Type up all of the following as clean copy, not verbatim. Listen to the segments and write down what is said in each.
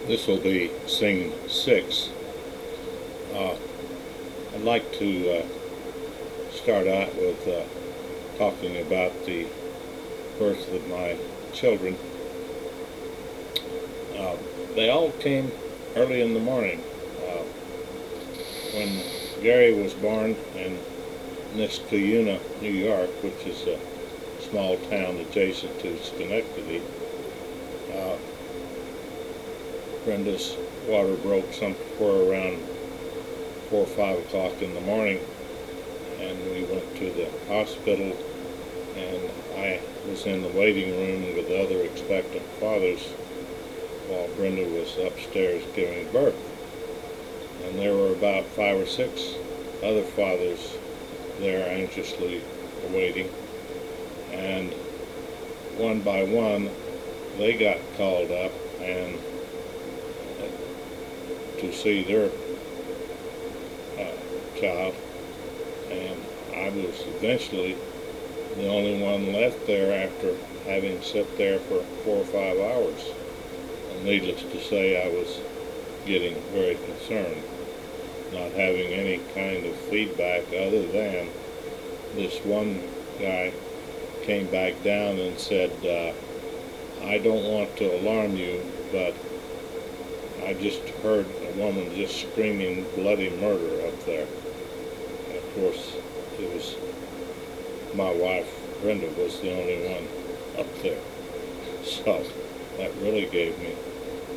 This will be scene 6. I'd like to start out with talking about the birth of my children. They all came early in the morning. When Gary was born in Niskayuna, New York, which is a small town adjacent to Schenectady, Brenda's water broke somewhere around 4 or 5 o'clock in the morning, and we went to the hospital, and I was in the waiting room with the other expectant fathers while Brenda was upstairs giving birth. And there were about 5 or 6 other fathers there anxiously awaiting, and one by one they got called up and to see their child, and I was eventually the only one left there after having sat there for 4 or 5 hours. And needless to say, I was getting very concerned, not having any kind of feedback other than this one guy came back down and said, I don't want to alarm you, but I just heard a woman just screaming bloody murder up there. And of course, it was my wife, Brenda, was the only one up there. So that really gave me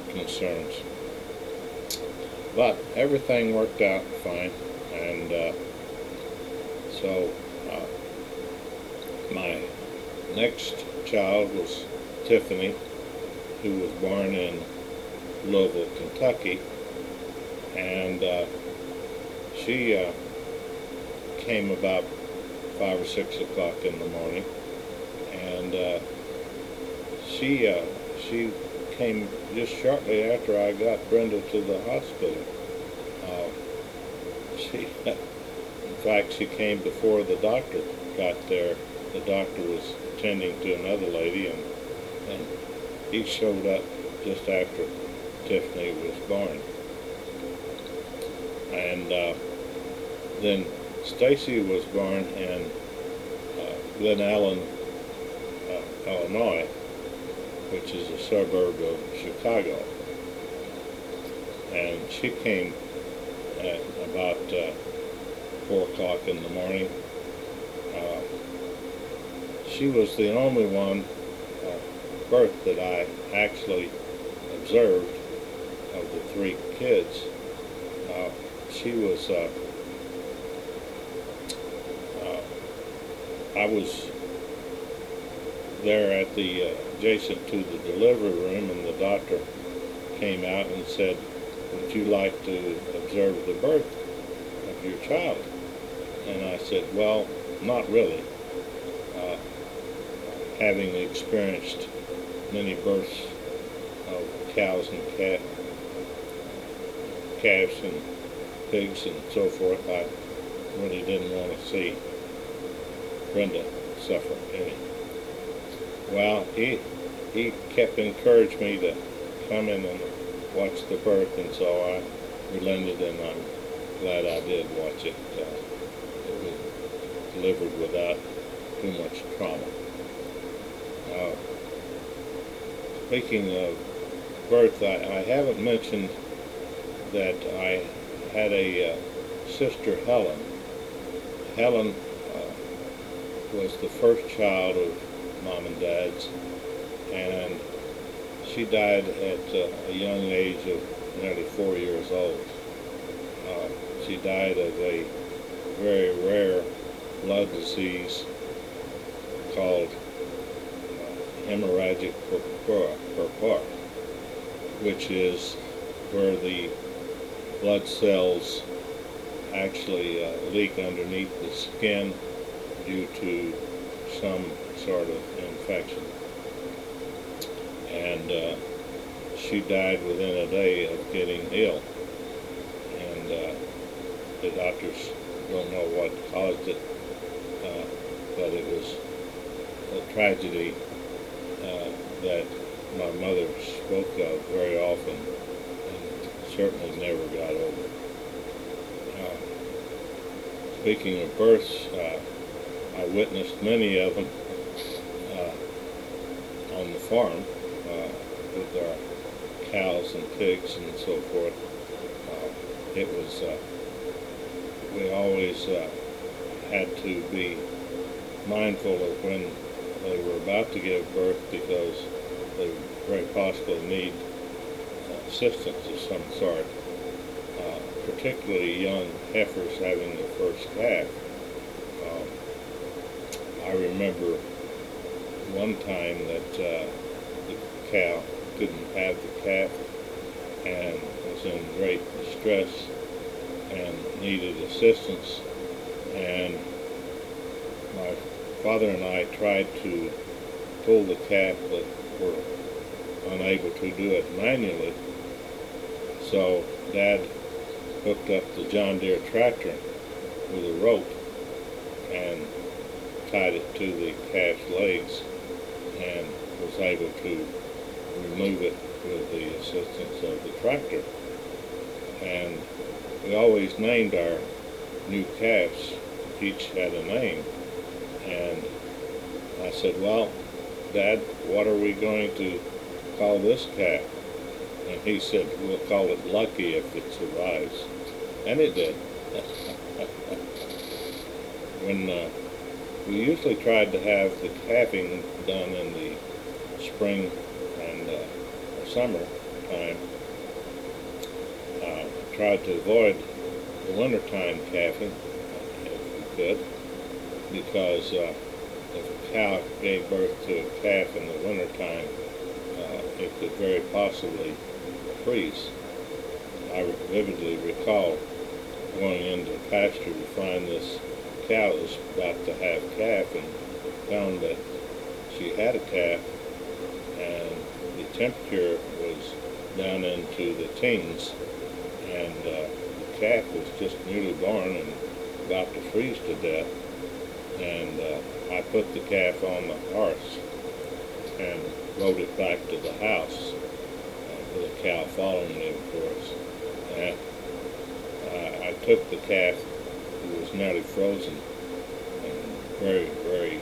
concerns. But everything worked out fine, and so my next child was Tiffany, who was born in Louisville, Kentucky, and she came about 5 or 6 o'clock in the morning, and she came just shortly after I got Brenda to the hospital. In fact, she came before the doctor got there. The doctor was attending to another lady, and he showed up just after Tiffany was born. And then Stacy was born in Glen Allen, Illinois, which is a suburb of Chicago. And she came at about 4 o'clock in the morning. She was the only one birth that I actually observed of the 3 kids. She was, I was there at the adjacent to the delivery room, and the doctor came out and said, would you like to observe the birth of your child? And I said, well, not really. Having experienced many births of cows and calves and pigs and so forth, I really didn't want to see Brenda suffer any. Well, he kept encouraging me to come in and watch the birth, and so I relented, and I'm glad I did watch it. It was delivered without too much trauma. Speaking of birth, I haven't mentioned that I had a sister, Helen. Helen was the first child of Mom and Dad's, and she died at a young age of nearly 4 years old. She died of a very rare blood disease called hemorrhagic purpura, which is where the blood cells actually leak underneath the skin due to some sort of infection. And she died within a day of getting ill. And the doctors don't know what caused it, but it was a tragedy that my mother spoke of very often and certainly never got over. Speaking of births, I witnessed many of them on the farm with our cows and pigs and so forth. It was, we always had to be mindful of when they were about to give birth because they very possibly need assistance of some sort, particularly young heifers having their first calf. I remember one time that the cow couldn't have the calf and was in great distress and needed assistance, and my father and I tried to pull the calf but were unable to do it manually. So Dad hooked up the John Deere tractor with a rope and tied it to the calf's legs and was able to remove it with the assistance of the tractor. And we always named our new calves. Each had a name. And I said, well, Dad, what are we going to call this calf? And he said, we'll call it Lucky if it survives. And it did. When we usually tried to have the calving done in the spring and summer time, tried to avoid the wintertime calving if we could, because if a cow gave birth to a calf in the wintertime, it could very possibly freeze. I vividly recall going into the pasture to find this cow that was about to have calf and found that she had a calf and the temperature was down into the teens, and the calf was just newly born and about to freeze to death. And I put the calf on the horse and rode it back to the house with a cow following me, of course. And I took the calf, who was nearly frozen and very, very,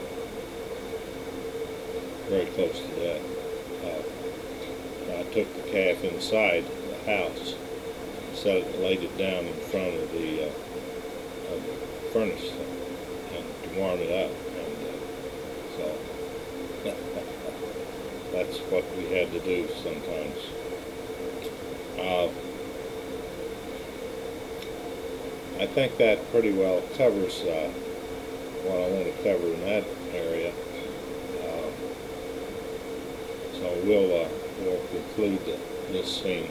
very close to death. I took the calf inside the house, laid it down in front of the furnace and to warm it up. And so that's what we had to do sometimes. I think that pretty well covers what I want to cover in that area. So we'll conclude this scene.